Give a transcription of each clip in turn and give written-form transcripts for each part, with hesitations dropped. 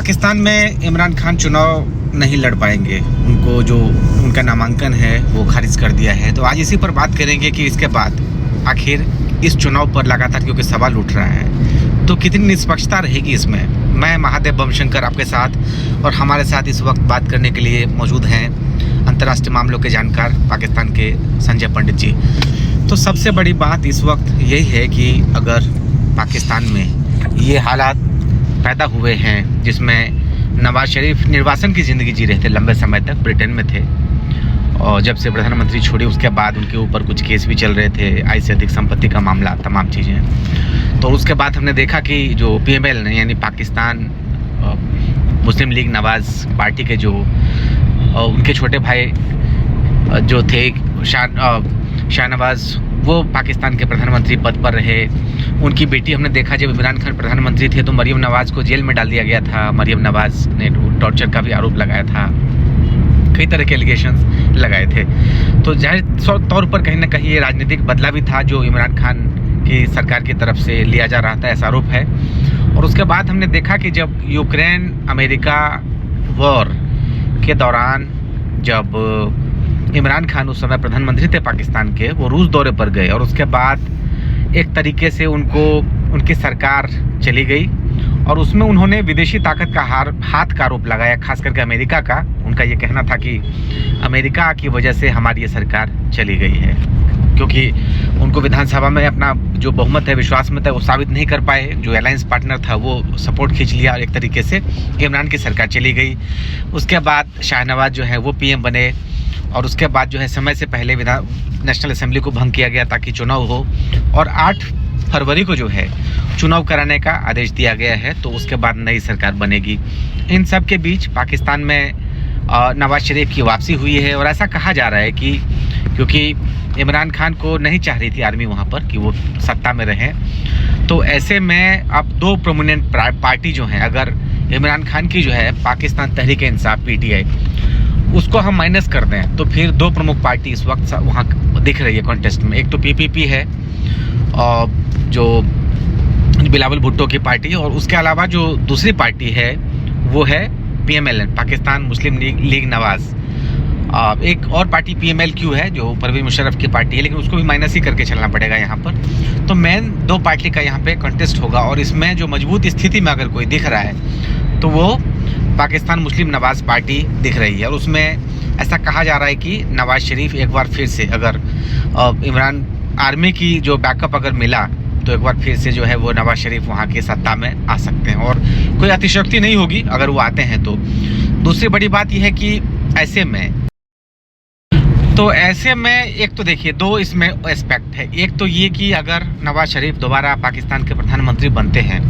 पाकिस्तान में इमरान खान चुनाव नहीं लड़ पाएंगे, उनको जो उनका नामांकन है वो खारिज कर दिया है। तो आज इसी पर बात करेंगे कि इसके बाद आखिर इस चुनाव पर लगातार क्योंकि सवाल उठ रहा है तो कितनी निष्पक्षता रहेगी इसमें। मैं महादेव बमशंकर आपके साथ, और हमारे साथ इस वक्त बात करने के लिए मौजूद हैं अंतर्राष्ट्रीय मामलों के जानकार पाकिस्तान के संजय पंडित जी। तो सबसे बड़ी बात इस वक्त यही है कि अगर पाकिस्तान में ये हालात पैदा हुए हैं जिसमें नवाज शरीफ निर्वासन की ज़िंदगी जी रहे थे, लंबे समय तक ब्रिटेन में थे, और जब से प्रधानमंत्री छोड़ी उसके बाद उनके ऊपर कुछ केस भी चल रहे थे, आय से अधिक संपत्ति का मामला, तमाम चीज़ें। तो उसके बाद हमने देखा कि जो PML यानी पाकिस्तान मुस्लिम लीग नवाज पार्टी के जो उनके छोटे भाई जो थे शाहनवाज, वो पाकिस्तान के प्रधानमंत्री पद पर रहे। उनकी बेटी हमने देखा जब इमरान खान प्रधानमंत्री थे तो मरियम नवाज को जेल में डाल दिया गया था। मरियम नवाज ने टॉर्चर का भी आरोप लगाया था, कई तरह के एलिगेशंस लगाए थे। तो जाहिर तौर पर कहीं ना कहीं ये राजनीतिक बदला भी था जो इमरान खान की सरकार की तरफ से लिया जा रहा था, ऐसा आरोप है। और उसके बाद हमने देखा कि जब यूक्रेन अमेरिका वॉर के दौरान जब इमरान खान उस समय प्रधानमंत्री थे पाकिस्तान के, वो रूस दौरे पर गए और उसके बाद एक तरीके से उनकी सरकार चली गई और उसमें उन्होंने विदेशी ताकत का हाथ का आरोप लगाया, खास करके अमेरिका का। उनका ये कहना था कि अमेरिका की वजह से हमारी ये सरकार चली गई है, क्योंकि उनको विधानसभा में अपना जो बहुमत है, विश्वास मत है, वो साबित नहीं कर पाए। जो अलायंस पार्टनर था वो सपोर्ट खींच लिया और एक तरीके से इमरान की सरकार चली गई। उसके बाद शाहनवाज जो है वो PM बने और उसके बाद जो है समय से पहले नेशनल असेंबली को भंग किया गया ताकि चुनाव हो, और 8 फरवरी को जो है चुनाव कराने का आदेश दिया गया है। तो उसके बाद नई सरकार बनेगी। इन सब के बीच पाकिस्तान में नवाज शरीफ की वापसी हुई है और ऐसा कहा जा रहा है कि क्योंकि इमरान खान को नहीं चाह रही थी आर्मी वहाँ पर कि वो सत्ता में रहें, तो ऐसे में अब 2 प्रोमिनेंट पार्टी जो हैं, अगर इमरान खान की जो है पाकिस्तान तहरीक इंसाफ PTI उसको हम माइनस कर दें तो फिर 2 प्रमुख पार्टी इस वक्त वहाँ दिख रही है कॉन्टेस्ट में। एक तो PPP है और जो बिलावल भुट्टो की पार्टी, और उसके अलावा जो दूसरी पार्टी है वो है PMLN पाकिस्तान मुस्लिम लीग नवाज। एक और पार्टी PMLQ है जो परवेज मुशर्रफ की पार्टी है, लेकिन उसको भी माइनस ही करके चलना पड़ेगा यहाँ पर। तो मेन 2 पार्टी का यहाँ पे कॉन्टेस्ट होगा और इसमें जो मजबूत स्थिति में अगर कोई दिख रहा है तो वो पाकिस्तान मुस्लिम नवाज पार्टी दिख रही है। और उसमें ऐसा कहा जा रहा है कि नवाज शरीफ एक बार फिर से, अगर इमरान आर्मी की जो बैकअप अगर मिला तो एक बार फिर से जो है वो नवाज शरीफ वहाँ की सत्ता में आ सकते हैं और कोई अतिशयोक्ति नहीं होगी अगर वो आते हैं तो। दूसरी बड़ी बात यह है कि ऐसे में एक तो देखिए 2 इसमें एस्पेक्ट है। एक तो ये कि अगर नवाज शरीफ दोबारा पाकिस्तान के प्रधानमंत्री बनते हैं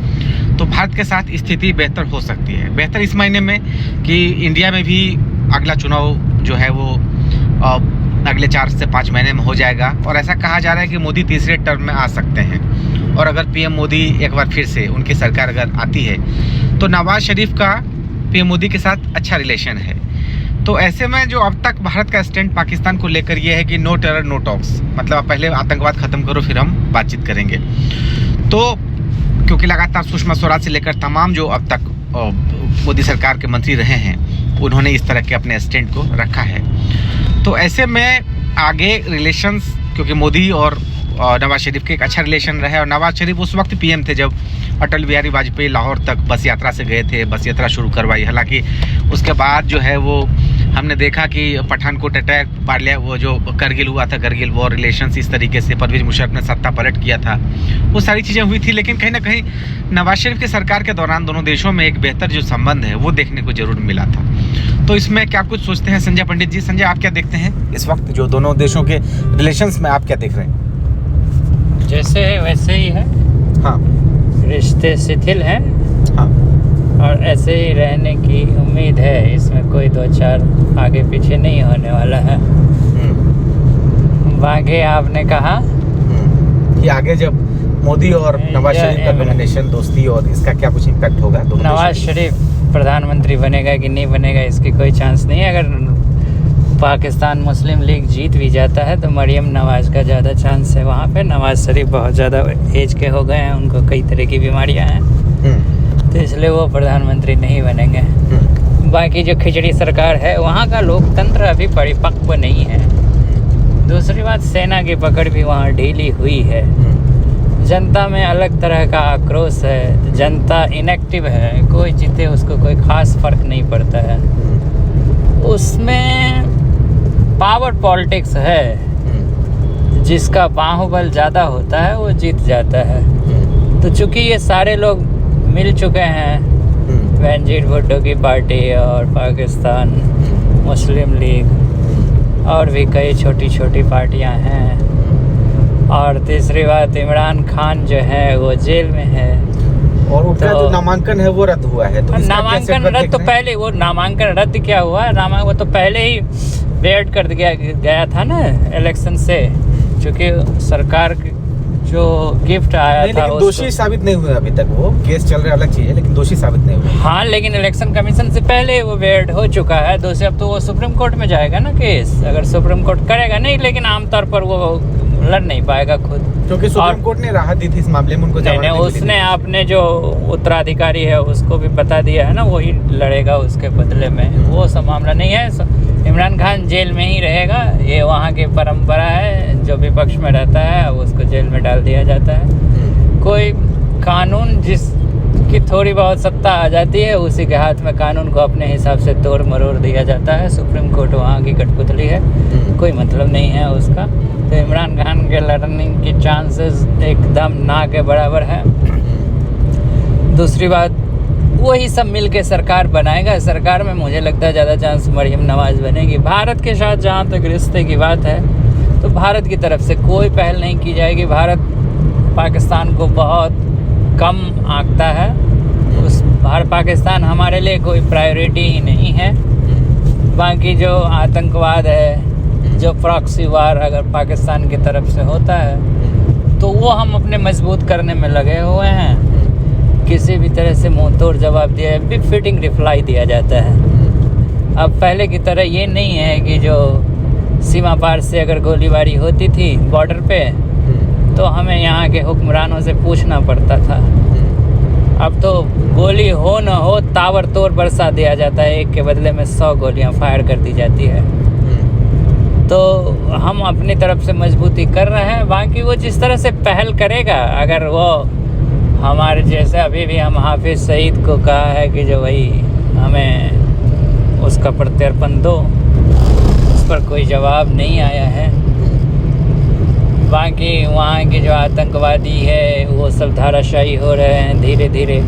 तो भारत के साथ स्थिति बेहतर हो सकती है। बेहतर इस मायने में कि इंडिया में भी अगला चुनाव जो है वो अगले 4 से 5 महीने में हो जाएगा, और ऐसा कहा जा रहा है कि मोदी तीसरे टर्म में आ सकते हैं। और अगर PM मोदी एक बार फिर से उनकी सरकार अगर आती है तो नवाज शरीफ का PM मोदी के साथ अच्छा रिलेशन है। तो ऐसे में जो अब तक भारत का स्टैंड पाकिस्तान को लेकर ये है कि नो टेरर नो टॉक्स, मतलब पहले आतंकवाद ख़त्म करो फिर हम बातचीत करेंगे। तो क्योंकि लगातार सुषमा स्वराज से लेकर तमाम जो अब तक मोदी सरकार के मंत्री रहे हैं उन्होंने इस तरह के अपने स्टैंड को रखा है। तो ऐसे में आगे रिलेशंस, क्योंकि मोदी और नवाज शरीफ के एक अच्छा रिलेशन रहा है, और नवाज शरीफ उस वक्त PM थे जब अटल बिहारी वाजपेयी लाहौर तक बस यात्रा से गए थे, बस यात्रा शुरू करवाई। हालांकि उसके बाद जो है वो हमने देखा कि पठानकोट अटैक, वो जो करगिल हुआ था, करगिल वॉर रिलेशंस, इस तरीके से परवेज मुशर्रफ ने सत्ता पलट किया था, वो सारी चीज़ें हुई थी। लेकिन कहीं ना कहीं नवाज शरीफ की सरकार के दौरान दोनों देशों में एक बेहतर जो संबंध है वो देखने को जरूर मिला था। तो इसमें क्या कुछ सोचते हैं संजय पंडित जी? संजय, आप क्या देखते हैं इस वक्त जो दोनों देशों के रिलेशंस में, आप क्या देख रहे हैं? जैसे है वैसे ही है। हाँ, रिश्ते शिथिल हैं। हाँ, और ऐसे ही रहने की उम्मीद है। इसमें कोई 2-4 आगे पीछे नहीं होने वाला है। बाकी आपने कहा कि आगे जब मोदी और नवाज शरीफ का कॉम्बिनेशन, दोस्ती, और इसका क्या कुछ इम्पैक्ट होगा? नवाज शरीफ प्रधानमंत्री बनेगा कि नहीं बनेगा इसकी कोई चांस नहीं है। अगर पाकिस्तान मुस्लिम लीग जीत भी जाता है तो मरियम नवाज का ज़्यादा चांस है वहाँ पे। नवाज शरीफ बहुत ज़्यादा एज के हो गए हैं, उनको कई तरह की बीमारियाँ हैं। तो इसलिए वो प्रधानमंत्री नहीं बनेंगे। बाकी जो खिचड़ी सरकार है वहाँ का लोकतंत्र अभी परिपक्व नहीं है। दूसरी बात, सेना की पकड़ भी वहाँ ढीली हुई है। जनता में अलग तरह का आक्रोश है, जनता इनएक्टिव है, कोई जीते उसको कोई खास फर्क नहीं पड़ता है। उसमें पावर पॉलिटिक्स है, जिसका बाहुबल ज़्यादा होता है वो जीत जाता है। तो चूंकि ये सारे लोग मिल चुके हैं, बेनजीर भुट्टो की पार्टी और पाकिस्तान मुस्लिम लीग और भी कई छोटी छोटी पार्टियां हैं, और तीसरी बात इमरान खान जो है वो जेल में है और उनका जो नामांकन है वो रद्द हुआ है। तो नामांकन रद्द तो पहले, वो नामांकन रद्द क्या हुआ, वो तो पहले ही वेट कर दिया गया था ना इलेक्शन से, क्योंकि सरकार जो गिफ्ट आया था लेकिन दोषी साबित नहीं हुए अभी तक। वो केस चल रहा अलग चीज है, लेकिन दोषी साबित नहीं हुए। हाँ, लेकिन इलेक्शन कमीशन से पहले वो वेट हो चुका है दोषी। अब तो वो सुप्रीम कोर्ट में जाएगा ना केस, अगर सुप्रीम कोर्ट करेगा नहीं, लेकिन आमतौर पर वो लड़ नहीं पाएगा खुद, क्योंकि सुप्रीम कोर्ट ने राहत दी थी इस मामले में उनको। नहीं, उसने अपने जो उत्तराधिकारी है उसको भी बता दिया है ना, वही लड़ेगा उसके बदले में। वो सब मामला नहीं है। इमरान खान जेल में ही रहेगा, ये वहाँ की परंपरा है। जो विपक्ष में रहता है उसको जेल में डाल दिया जाता है। कोई कानून जिसकी थोड़ी बहुत सत्ता आ जाती है उसी के हाथ में कानून को अपने हिसाब से तोड़ मरोड़ दिया जाता है। सुप्रीम कोर्ट वहाँ की कठपुतली है, कोई मतलब नहीं है उसका। तो इमरान खान के लड़ने की चांसेस एकदम ना के बराबर है। दूसरी बात, वही सब मिल के सरकार बनाएगा। सरकार में मुझे लगता है ज़्यादा चांस मरियम नवाज बनेगी। भारत के साथ जहाँ तक रिश्ते की बात है तो भारत की तरफ से कोई पहल नहीं की जाएगी। भारत पाकिस्तान को बहुत कम आंकता है। पाकिस्तान हमारे लिए कोई प्रायोरिटी ही नहीं है। बाकी जो आतंकवाद है, जो प्रॉक्सी वार अगर पाकिस्तान की तरफ से होता है तो वो हम अपने मजबूत करने में लगे हुए हैं। किसी भी तरह से मुंह तोड़ जवाब दिया, बिग फिटिंग रिप्लाई दिया जाता है। अब पहले की तरह ये नहीं है कि जो सीमा पार से अगर गोलीबारी होती थी बॉर्डर पे तो हमें यहाँ के हुक्मरानों से पूछना पड़ता था। अब तो गोली हो न हो ताबड़तोड़ बरसा दिया जाता है, एक के बदले में 100 गोलियाँ फायर कर दी जाती है। तो हम अपनी तरफ से मजबूती कर रहे हैं। बाकी वो जिस तरह से पहल करेगा, अगर वो हमारे जैसे, अभी भी हम हाफिज सईद को कहा है कि जो भाई हमें उसका प्रत्यर्पण दो, उस पर कोई जवाब नहीं आया है। बाकी वहाँ के जो आतंकवादी है वो सब धाराशायी हो रहे हैं धीरे धीरे।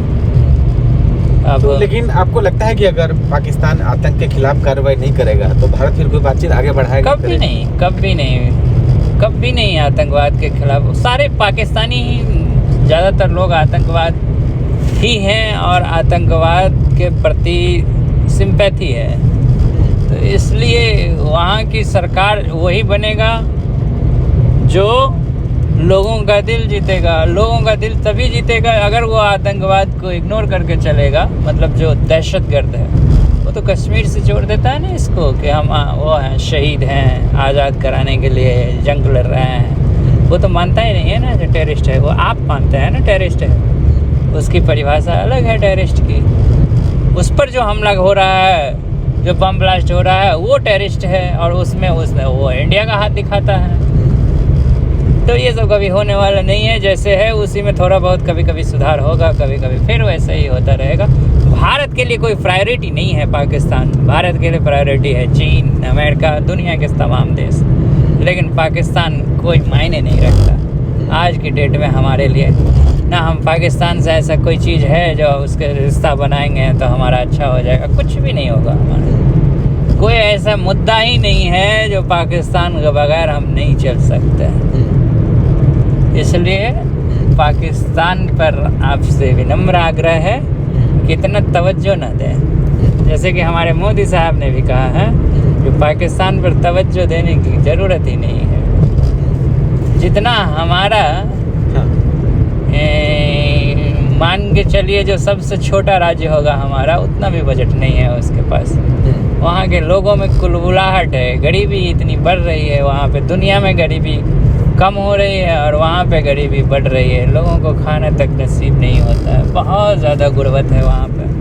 अब तो लेकिन आपको लगता है कि अगर पाकिस्तान आतंक के खिलाफ कार्रवाई नहीं करेगा तो भारत फिर कोई बातचीत आगे बढ़ाएगा? कभी नहीं आतंकवाद के खिलाफ। सारे पाकिस्तानी ही, ज़्यादातर लोग आतंकवाद ही हैं और आतंकवाद के प्रति सिंपैथी है। तो इसलिए वहाँ की सरकार वही बनेगा जो लोगों का दिल जीतेगा। लोगों का दिल तभी जीतेगा अगर वो आतंकवाद को इग्नोर करके चलेगा। मतलब जो दहशतगर्द है वो तो कश्मीर से जोड़ देता है ना इसको कि हम वो हैं, शहीद हैं, आज़ाद कराने के लिए जंग लड़ रहे हैं। वो तो मानता ही नहीं है ना जो टेररिस्ट है। वो आप मानते हैं ना टेररिस्ट है, उसकी परिभाषा अलग है टेररिस्ट की। उस पर जो हमला हो रहा है, जो बम ब्लास्ट हो रहा है, वो टेररिस्ट है और उसमें वो इंडिया का हाथ दिखाता है। तो ये सब कभी होने वाला नहीं है। जैसे है उसी में थोड़ा बहुत कभी कभी सुधार होगा, कभी कभी फिर वैसे ही होता रहेगा। भारत के लिए कोई प्रायोरिटी नहीं है पाकिस्तान। भारत के लिए प्रायोरिटी है चीन, अमेरिका, दुनिया के तमाम देश। लेकिन पाकिस्तान कोई मायने नहीं रखता आज की डेट में हमारे लिए। ना हम पाकिस्तान से ऐसा कोई चीज़ है जो उसके रिश्ता बनाएंगे तो हमारा अच्छा हो जाएगा, कुछ भी नहीं होगा हमारा। कोई ऐसा मुद्दा ही नहीं है जो पाकिस्तान के बगैर हम नहीं चल सकते। इसलिए पाकिस्तान पर आपसे विनम्र आग्रह है कि इतना तवज्जो न दें। जैसे कि हमारे मोदी साहब ने भी कहा है कि पाकिस्तान पर तवज्जो देने की ज़रूरत ही नहीं है। जितना हमारा मान के चलिए जो सबसे छोटा राज्य होगा हमारा, उतना भी बजट नहीं है उसके पास। वहाँ के लोगों में कुलबुलाहट है, गरीबी इतनी बढ़ रही है वहाँ पे। दुनिया में गरीबी कम हो रही है और वहाँ पे गरीबी बढ़ रही है, लोगों को खाने तक नसीब नहीं होता है, बहुत ज़्यादा गुर्बत है वहाँ पे।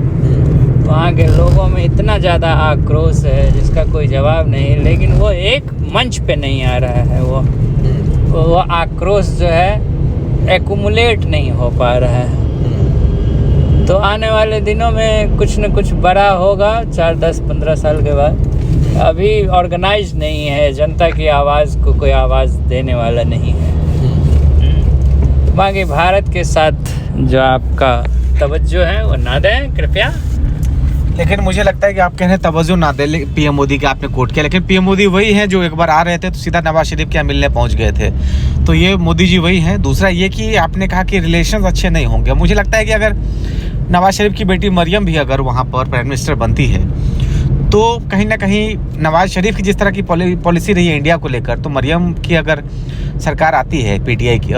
वहाँ के लोगों में इतना ज़्यादा आक्रोश है जिसका कोई जवाब नहीं, लेकिन वो एक मंच पे नहीं आ रहा है। वो आक्रोश जो है एक्युमुलेट नहीं हो पा रहा है। तो आने वाले दिनों में कुछ न कुछ बड़ा होगा 4, 10, 15 साल के बाद। अभी ऑर्गेनाइज नहीं है, जनता की आवाज़ को कोई आवाज़ देने वाला नहीं है। बाकी भारत के साथ जो आपका तवज्जो है वो ना दें कृपया। लेकिन मुझे लगता है कि आप कह रहे हैं तवज्जो ना दे, पीएम मोदी का आपने कोट किया, लेकिन पीएम मोदी वही हैं जो एक बार आ रहे थे तो सीधा नवाज शरीफ के यहाँ मिलने पहुंच गए थे। तो ये मोदी जी वही हैं। दूसरा ये कि आपने कहा कि रिलेशंस अच्छे नहीं होंगे। मुझे लगता है कि अगर नवाज शरीफ की बेटी मरियम भी अगर वहाँ पर प्राइम मिनिस्टर बनती है तो कहीं ना कहीं नवाज शरीफ की जिस तरह की पॉलिसी रही है इंडिया को लेकर, तो मरियम की अगर सरकार आती है पीटीआई की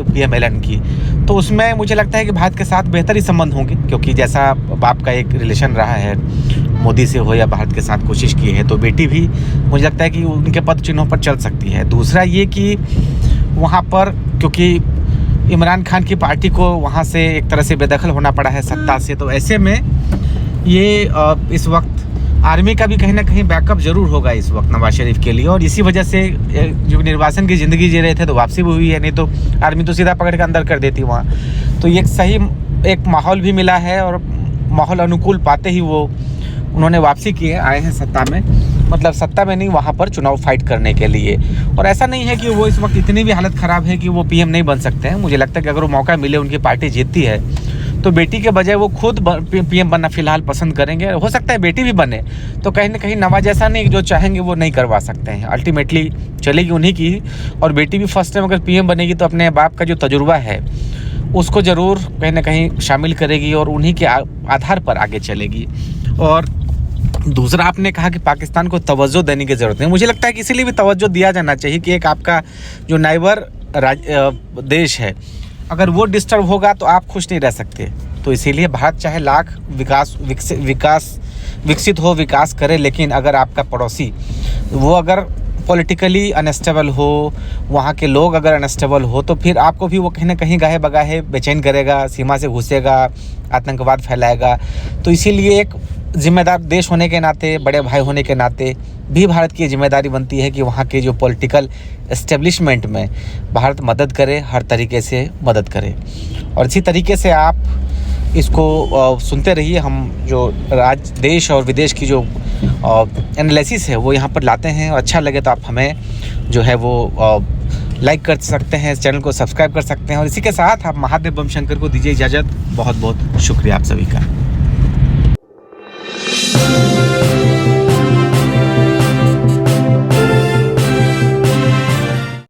PMLN की, तो उसमें मुझे लगता है कि भारत के साथ बेहतर ही संबंध होंगे, क्योंकि जैसा बाप का एक रिलेशन रहा है मोदी से हो या भारत के साथ कोशिश की है, तो बेटी भी मुझे लगता है कि उनके पद चिन्हों पर चल सकती है। दूसरा ये कि वहाँ पर क्योंकि इमरान खान की पार्टी को वहाँ से एक तरह से बेदखल होना पड़ा है सत्ता से, तो ऐसे में ये इस वक्त आर्मी का भी कहीं ना कहीं बैकअप जरूर होगा इस वक्त नवाज शरीफ के लिए, और इसी वजह से जो निर्वासन की ज़िंदगी जी रहे थे तो वापसी भी हुई है, नहीं तो आर्मी तो सीधा पकड़ के अंदर कर देती वहाँ। तो ये सही एक माहौल भी मिला है और माहौल अनुकूल पाते ही वो उन्होंने वापसी की है, आए हैं सत्ता में, मतलब सत्ता में नहीं, वहाँ पर चुनाव फाइट करने के लिए। और ऐसा नहीं है कि वो इस वक्त इतनी भी हालत ख़राब है कि वो PM नहीं बन सकते हैं। मुझे लगता है कि अगर वो मौका मिले, उनकी पार्टी जीतती है, तो बेटी के बजाय वो खुद PM बनना फिलहाल पसंद करेंगे। हो सकता है बेटी भी बने, तो कहीं ना कहीं नवाज ऐसा नहीं जो चाहेंगे वो नहीं करवा सकते हैं। अल्टीमेटली चलेगी उन्हीं की, और बेटी भी फर्स्ट टाइम अगर PM बनेगी तो अपने बाप का जो तजुर्बा है उसको ज़रूर कहीं ना कहीं शामिल करेगी और उन्हीं के आधार पर आगे चलेगी। और दूसरा आपने कहा कि पाकिस्तान को तवज्जो देने की ज़रूरत नहीं। मुझे लगता है कि इसीलिए भी तवज्जो दिया जाना चाहिए कि एक आपका जो नाइबर देश है, अगर वो डिस्टर्ब होगा तो आप खुश नहीं रह सकते। तो इसीलिए भारत चाहे लाख विकसित हो, विकास करे, लेकिन अगर आपका पड़ोसी वो अगर पॉलिटिकली अनस्टेबल हो, वहाँ के लोग अगर अनस्टेबल हो, तो फिर आपको भी वो कहीं ना कहीं गाहे बगाहे बेचैन करेगा, सीमा से घुसेगा, आतंकवाद फैलाएगा। तो इसीलिए एक जिम्मेदार देश होने के नाते, बड़े भाई होने के नाते भी भारत की जिम्मेदारी बनती है कि वहाँ के जो पॉलिटिकल एस्टेब्लिशमेंट में भारत मदद करे, हर तरीके से मदद करे। और इसी तरीके से आप इसको सुनते रहिए। हम जो देश और विदेश की जो एनालिसिस है वो यहाँ पर लाते हैं, और अच्छा लगे तो आप हमें जो है वो लाइक कर सकते हैं, इस चैनल को सब्सक्राइब कर सकते हैं। और इसी के साथ आप महादेव बम शंकर को दीजिए इजाज़त। बहुत बहुत शुक्रिया आप सभी का।